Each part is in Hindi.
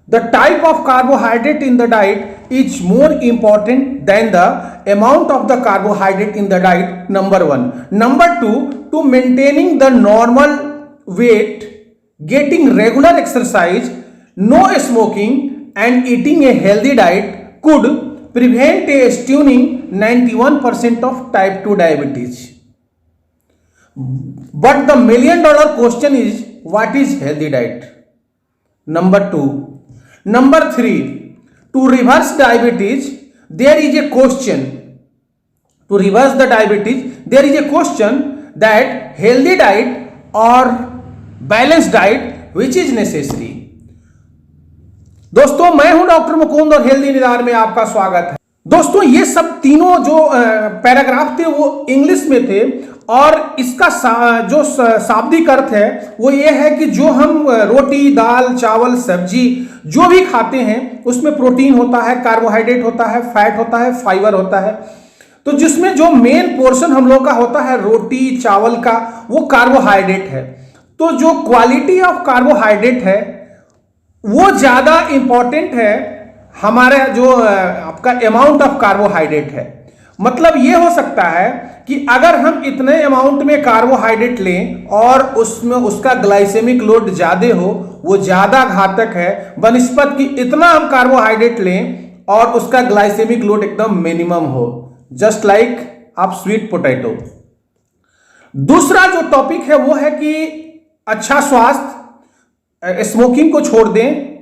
The type of carbohydrate in the diet is more important than the amount of the carbohydrate in the diet. Number one. Number two, to maintaining the normal weight, getting regular exercise, no smoking, and eating a healthy diet could prevent a stunning 91% of type 2 diabetes. But the million dollar question is, what is healthy diet? Number two. Number three, to reverse diabetes, there is a question. To reverse the diabetes, there is a question that healthy diet or balanced diet, which is necessary. दोस्तों, मैं हूं डॉक्टर मुकुंद और हेल्दी निदान में आपका स्वागत है। दोस्तों, ये सब तीनों जो पैराग्राफ थे वो इंग्लिश में थे और इसका जो शाब्दिक अर्थ है वो ये है कि जो हम रोटी, दाल, चावल, सब्जी जो भी खाते हैं उसमें प्रोटीन होता है, कार्बोहाइड्रेट होता है, फैट होता है, फाइबर होता है। तो जिसमें जो मेन पोर्शन हम लोग का होता है रोटी, चावल का, वो कार्बोहाइड्रेट है। तो जो क्वालिटी ऑफ कार्बोहाइड्रेट है वो ज्यादा इंपॉर्टेंट है हमारे जो आपका अमाउंट ऑफ कार्बोहाइड्रेट है। मतलब ये हो सकता है कि अगर हम इतने अमाउंट में कार्बोहाइड्रेट लें और उसमें उसका ग्लाइसेमिक लोड ज्यादा हो, वो ज्यादा घातक है बनिस्पत कि इतना हम कार्बोहाइड्रेट लें और उसका ग्लाइसेमिक लोड एकदम मिनिमम हो, जस्ट लाइक आप स्वीट पोटैटो। दूसरा जो टॉपिक है वो है कि अच्छा स्वास्थ्य, स्मोकिंग को छोड़ दें,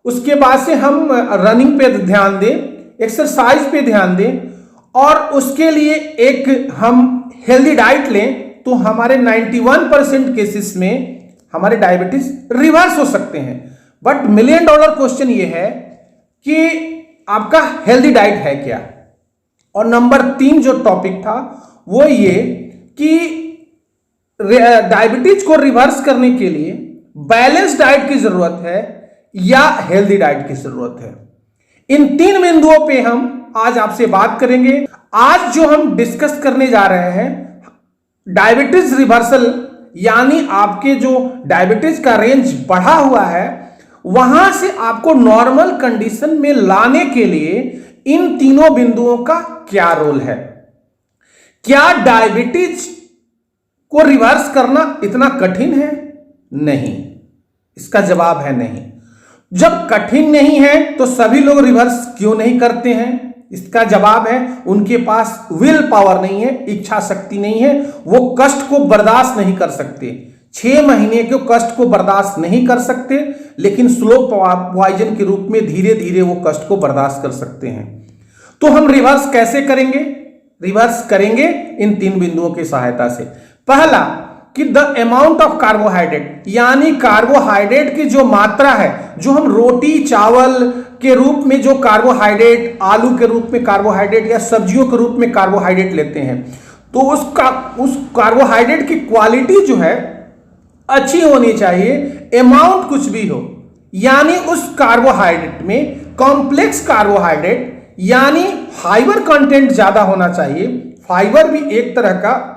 उसके बाद से हम रनिंग पे ध्यान दें, एक्सरसाइज पे ध्यान दें और उसके लिए एक हम हेल्दी डाइट लें तो हमारे 91% केसेस में हमारे डायबिटीज रिवर्स हो सकते हैं। बट million dollar क्वेश्चन ये है कि आपका हेल्दी डाइट है क्या। और नंबर 3 जो टॉपिक था वो ये कि डायबिटीज को रिवर्स करने के लिए बैलेंस डाइट की जरूरत है या हेल्दी डाइट की जरूरत है। इन 3 बिंदुओं पे हम आज आपसे बात करेंगे। आज जो हम डिस्कस करने जा रहे हैं डायबिटीज रिवर्सल, यानी आपके जो डायबिटीज का रेंज बढ़ा हुआ है वहां से आपको नॉर्मल कंडीशन में लाने के लिए इन तीनों बिंदुओं का क्या रोल है। क्या डायबिटीज को रिवर्स करना इतना कठिन है? नहीं, इसका जवाब है नहीं। जब कठिन नहीं है तो सभी लोग रिवर्स क्यों नहीं करते हैं? इसका जवाब है उनके पास विल पावर नहीं है, इच्छा शक्ति नहीं है, वो कष्ट को बर्दाश्त नहीं कर सकते। 6 महीने के कष्ट को बर्दाश्त नहीं कर सकते, लेकिन स्लो पॉइजन के रूप में धीरे धीरे वो कष्ट को बर्दाश्त कर सकते हैं। तो हम रिवर्स कैसे करेंगे? रिवर्स करेंगे इन 3 बिंदुओं की सहायता से। पहला कि द अमाउंट ऑफ कार्बोहाइड्रेट, यानी कार्बोहाइड्रेट की जो मात्रा है, जो हम रोटी, चावल के रूप में जो कार्बोहाइड्रेट, आलू के रूप में कार्बोहाइड्रेट या सब्जियों के रूप में कार्बोहाइड्रेट लेते हैं, तो उस कार्बोहाइड्रेट की क्वालिटी जो है अच्छी होनी चाहिए, अमाउंट कुछ भी हो। यानी उस कार्बोहाइड्रेट में कॉम्प्लेक्स कार्बोहाइड्रेट यानी फाइबर कंटेंट ज्यादा होना चाहिए। फाइबर भी एक तरह का,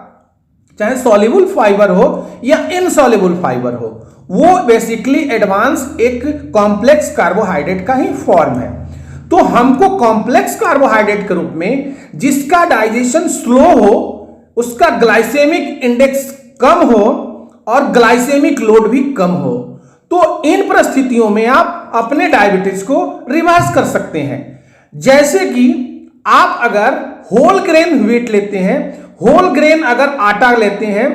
चाहे सॉल्युबल फाइबर हो या इनसॉल्युबल फाइबर हो, वो बेसिकली एडवांस एक कॉम्प्लेक्स कार्बोहाइड्रेट का ही फॉर्म है। तो हमको कॉम्प्लेक्स कार्बोहाइड्रेट के रूप में जिसका डाइजेशन स्लो हो, उसका ग्लाइसेमिक इंडेक्स कम हो और ग्लाइसेमिक लोड भी कम हो, तो इन परिस्थितियों में आप अपने डायबिटीज को रिवर्स कर सकते हैं। जैसे कि आप अगर होल ग्रेन व्हीट लेते हैं, होल ग्रेन अगर आटा लेते हैं,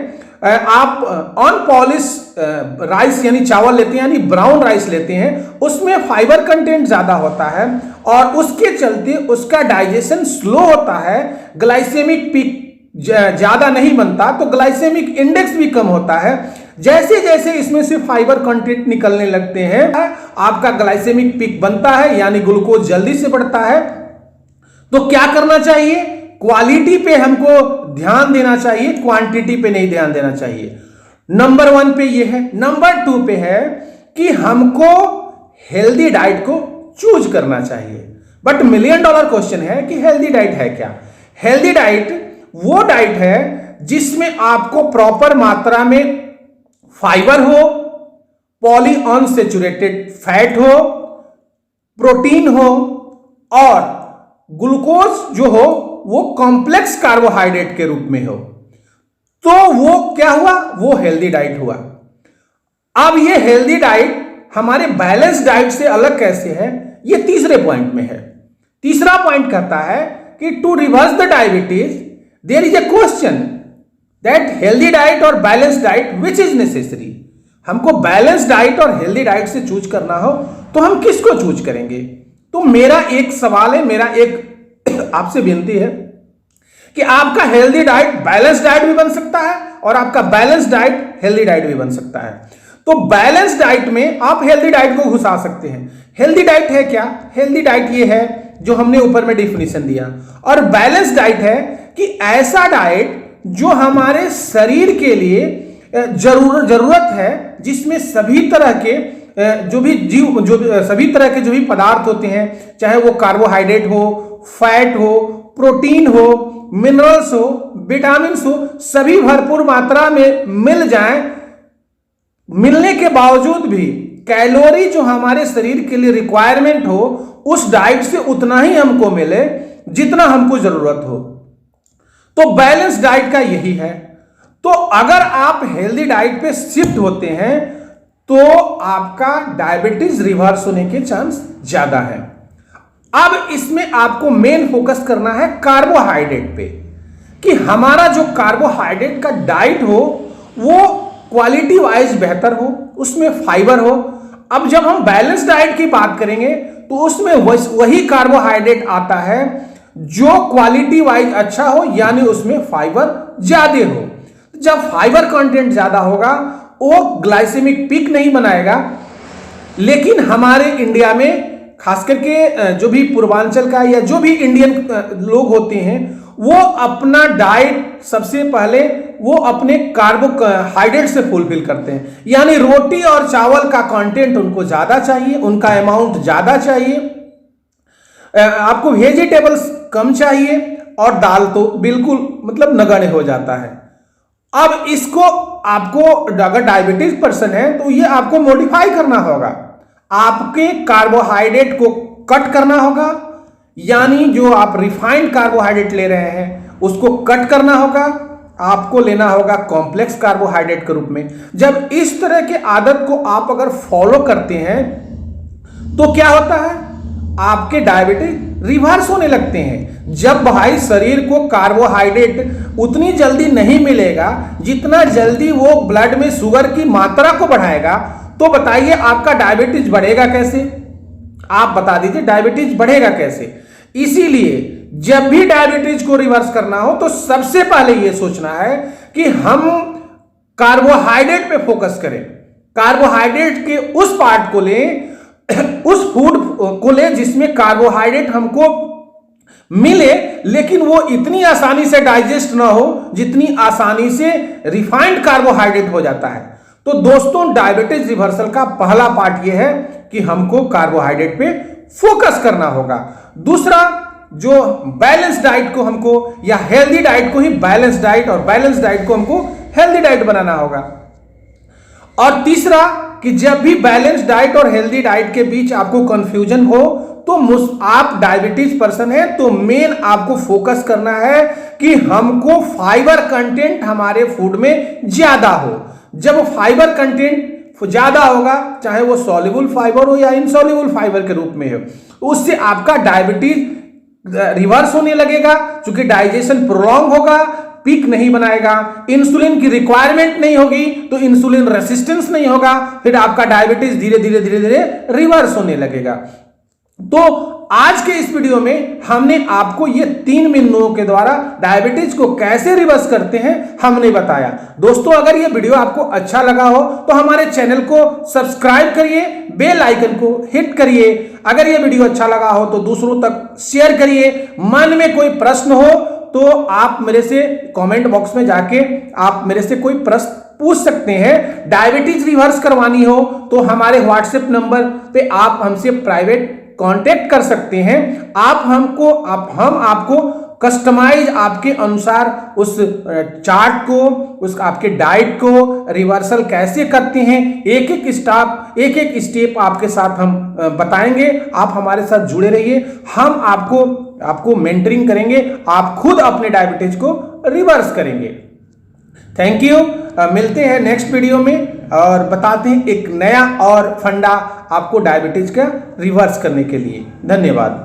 आप अनपॉलिश राइस यानी चावल लेते हैं, यानी ब्राउन राइस लेते हैं, उसमें फाइबर कंटेंट ज्यादा होता है और उसके चलते उसका डाइजेशन स्लो होता है, ग्लाइसेमिक पीक ज्यादा नहीं बनता, तो ग्लाइसेमिक इंडेक्स भी कम होता है। जैसे जैसे इसमें से फाइबर कंटेंट निकलने लगते हैं आपका ग्लाइसेमिक पीक बनता है, यानी ग्लूकोज जल्दी से बढ़ता है। तो क्या करना चाहिए? क्वालिटी पे हमको ध्यान देना चाहिए, क्वांटिटी पे नहीं ध्यान देना चाहिए। नंबर 1 पे ये है। नंबर 2 पे है कि हमको हेल्दी डाइट को चूज करना चाहिए। बट $1 million क्वेश्चन है कि हेल्दी डाइट है क्या? हेल्दी डाइट वो डाइट है जिसमें आपको प्रॉपर मात्रा में फाइबर हो, पॉलीअनसैचुरेटेड फैट हो, प्रोटीन हो और ग्लूकोज जो हो वो कॉम्प्लेक्स कार्बोहाइड्रेट के रूप में हो, तो वो क्या हुआ, वो हेल्दी डाइट हुआ। अब ये हेल्दी डाइट हमारे बैलेंस डाइट से अलग कैसे है, ये तीसरे पॉइंट में है। तीसरा पॉइंट कहता है कि to reverse the diabetes there is a question that healthy diet और balance diet which is necessary. हमको बैलेंस डाइट और हेल्दी डाइट से चूज करना हो तो हम किसको चूज करेंगे? तो मेरा एक सवाल है, मेरा एक आपसे विनती है कि आपका हेल्दी डाइट बैलेंस डाइट भी बन सकता है और आपका बैलेंस डाइट हेल्दी डाइट भी बन सकता है। तो बैलेंस डाइट में आप हेल्दी डाइट को घुसा सकते हैं। हेल्दी डाइट है क्या? हेल्दी डाइट ये है जो हमने ऊपर में डेफिनेशन दिया, और बैलेंस डाइट है कि ऐसा डाइट जो हमारे शरीर के लिए जरूरत है, जिसमें सभी तरह के सभी तरह के जो भी पदार्थ होते हैं, चाहे वो कार्बोहाइड्रेट हो, फैट हो, प्रोटीन हो, मिनरल्स हो, विटामिन हो, सभी भरपूर मात्रा में मिल जाएं। मिलने के बावजूद भी कैलोरी जो हमारे शरीर के लिए रिक्वायरमेंट हो उस डाइट से उतना ही हमको मिले जितना हमको जरूरत हो। तो बैलेंस डाइट का यही है। तो अगर आप हेल्दी डाइट पे शिफ्ट होते हैं तो आपका डायबिटीज रिवर्स होने के चांस ज्यादा है। अब इसमें आपको मेन फोकस करना है कार्बोहाइड्रेट पे, कि हमारा जो कार्बोहाइड्रेट का डाइट हो वो क्वालिटी वाइज बेहतर हो, उसमें फाइबर हो। अब जब हम बैलेंस डाइट की बात करेंगे तो उसमें वही कार्बोहाइड्रेट आता है जो क्वालिटी वाइज अच्छा हो, यानी उसमें फाइबर ज्यादा हो। जब फाइबर कंटेंट ज्यादा होगा वो ग्लाइसेमिक पीक नहीं बनाएगा, लेकिन हमारे इंडिया में खास करके जो भी पूर्वांचल का या जो भी इंडियन लोग होते हैं वो अपना डाइट सबसे पहले वो अपने कार्बोहाइड्रेट से फुलफिल करते हैं, यानी रोटी और चावल का कंटेंट उनको ज्यादा चाहिए, उनका अमाउंट ज्यादा चाहिए, आपको वेजिटेबल्स कम चाहिए और दाल तो बिल्कुल मतलब नगण्य हो जाता है। अब इसको आपको अगर डायबिटीज पर्सन है तो ये आपको मॉडिफाई करना होगा, आपके कार्बोहाइड्रेट को कट करना होगा, यानी जो आप रिफाइंड कार्बोहाइड्रेट ले रहे हैं उसको कट करना होगा, आपको लेना होगा कॉम्प्लेक्स कार्बोहाइड्रेट के रूप में। जब इस तरह के आदत को आप अगर फॉलो करते हैं तो क्या होता है, आपके डायबिटीज रिवर्स होने लगते हैं। जब भाई शरीर को कार्बोहाइड्रेट उतनी जल्दी नहीं मिलेगा जितना जल्दी वो ब्लड में शुगर की मात्रा को बढ़ाएगा, तो बताइए आपका डायबिटीज बढ़ेगा कैसे? आप बता दीजिए डायबिटीज बढ़ेगा कैसे? इसीलिए जब भी डायबिटीज को रिवर्स करना हो तो सबसे पहले यह सोचना है कि हम कार्बोहाइड्रेट पे फोकस करें, कार्बोहाइड्रेट के उस पार्ट को लें, उस फूड को लें जिसमें कार्बोहाइड्रेट हमको मिले, लेकिन वो इतनी आसानी से डाइजेस्ट ना हो जितनी आसानी से रिफाइंड कार्बोहाइड्रेट हो जाता है। तो दोस्तों, डायबिटीज रिवर्सल का पहला पार्ट ये है कि हमको कार्बोहाइड्रेट पे फोकस करना होगा। दूसरा, जो बैलेंस डाइट को हमको या हेल्दी डाइट को ही बैलेंस डाइट और बैलेंस डाइट को हमको हेल्दी डाइट बनाना होगा। और तीसरा कि जब भी बैलेंस डाइट और हेल्दी डाइट के बीच आपको कंफ्यूजन हो तो आप डायबिटीज पर्सन है तो मेन आपको फोकस करना है कि हमको फाइबर कंटेंट हमारे फूड में ज्यादा हो। जब फाइबर कंटेंट ज्यादा होगा, चाहे वो सॉल्युबल फाइबर हो या इनसॉल्युबल फाइबर के रूप में हो, तो उससे आपका डायबिटीज रिवर्स होने लगेगा, क्योंकि डाइजेशन प्रोलॉन्ग होगा, पीक नहीं बनाएगा, इंसुलिन की रिक्वायरमेंट नहीं होगी तो इंसुलिन रेसिस्टेंस नहीं होगा, फिर आपका डायबिटीज धीरे धीरे धीरे धीरे रिवर्स होने लगेगा। तो आज के इस वीडियो में हमने आपको ये 3 बिंदुओं के द्वारा डायबिटीज को कैसे रिवर्स करते हैं हमने बताया। दोस्तों, अगर ये वीडियो आपको अच्छा लगा हो तो हमारे चैनल को सब्सक्राइब करिए, बेल आइकन को हिट करिए। अगर ये वीडियो अच्छा लगा हो तो दूसरों तक शेयर करिए। मन में कोई प्रश्न हो तो आप मेरे से कमेंट बॉक्स में जाके आप मेरे से कोई प्रश्न पूछ सकते हैं। डायबिटीज रिवर्स करवानी हो तो हमारे व्हाट्सएप नंबर पे आप हमसे प्राइवेट कांटेक्ट कर सकते हैं। हम आपको कस्टमाइज आपके अनुसार उस चार्ट को, उस आपके डाइट को रिवर्सल कैसे करते हैं, एक एक स्टेप आपके साथ हम बताएंगे। आप हमारे साथ जुड़े रहिए, हम आपको मेंटरिंग करेंगे, आप खुद अपने डायबिटीज को रिवर्स करेंगे। Thank you. मिलते हैं नेक्स्ट वीडियो में और बताते हैं एक नया और फंडा आपको डायबिटीज का रिवर्स करने के लिए। धन्यवाद।